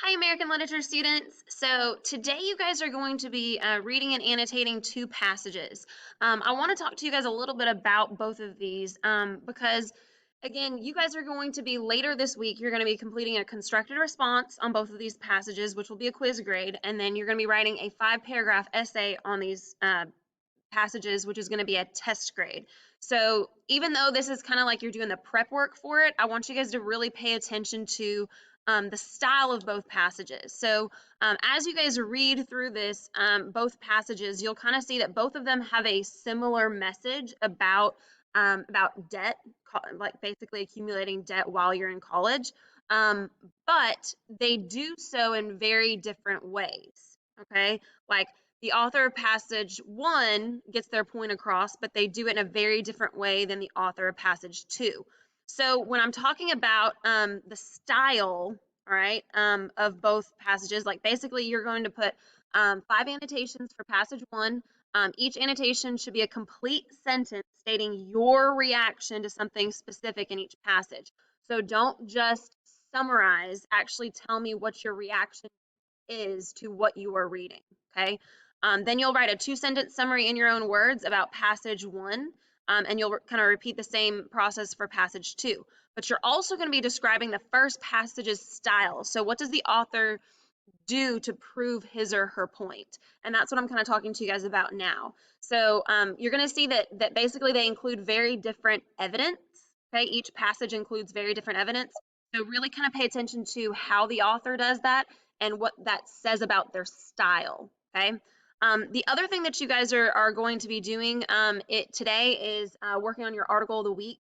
Hi, American Literature students. So today you guys are going to be reading and annotating two passages. I want to talk to you guys a little bit about both of these because, again, you guys are going to be later this week, you're going to be completing a constructed response on both of these passages, which will be a quiz grade, and then you're going to be writing a 5-paragraph essay on these passages, which is going to be a test grade. So even though this is kind of like you're doing the prep work for it, I want you guys to really pay attention to the style of both passages. So as you guys read through this, both passages, you'll kind of see that both of them have a similar message about debt, like basically accumulating debt while you're in college. Um, but they do so in very different ways. Okay, like the author of passage one gets their point across, but they do it in a very different way than the author of passage two. So when I'm talking about the style, all right, of both passages, like basically you're going to put 5 annotations for passage one. Each annotation should be a complete sentence stating your reaction to something specific in each passage. So don't just summarize, actually tell me what your reaction is to what you are reading, okay? Then you'll write a 2-sentence summary in your own words about passage one, and you'll kind of repeat the same process for passage two. But you're also going to be describing the first passage's style. So what does the author do to prove his or her point? And that's what I'm kind of talking to you guys about now. So you're going to see that basically they include very different evidence. Okay, each passage includes very different evidence. So really kind of pay attention to how the author does that and what that says about their style. Okay. The other thing that you guys are going to be doing today is working on your article of the week.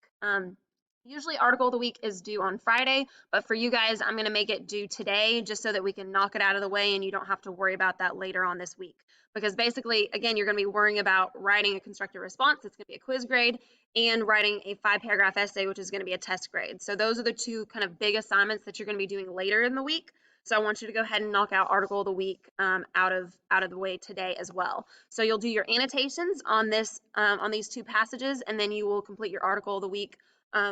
Usually article of the week is due on Friday, but for you guys, I'm going to make it due today just so that we can knock it out of the way and you don't have to worry about that later on this week. Because basically, again, you're going to be worrying about writing a constructed response. It's going to be a quiz grade, and writing a 5-paragraph essay, which is going to be a test grade. So those are the two kind of big assignments that you're going to be doing later in the week. So I want you to go ahead and knock out article of the week out of the way today as well. So you'll do your annotations on these two passages, and then you will complete your article of the week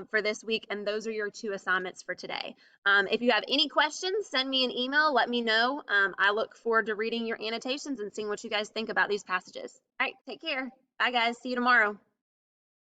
for this week, and those are your two assignments for today. If you have any questions, send me an email, let me know. I look forward to reading your annotations and seeing what you guys think about these passages. All right, take care. Bye, guys. See you tomorrow.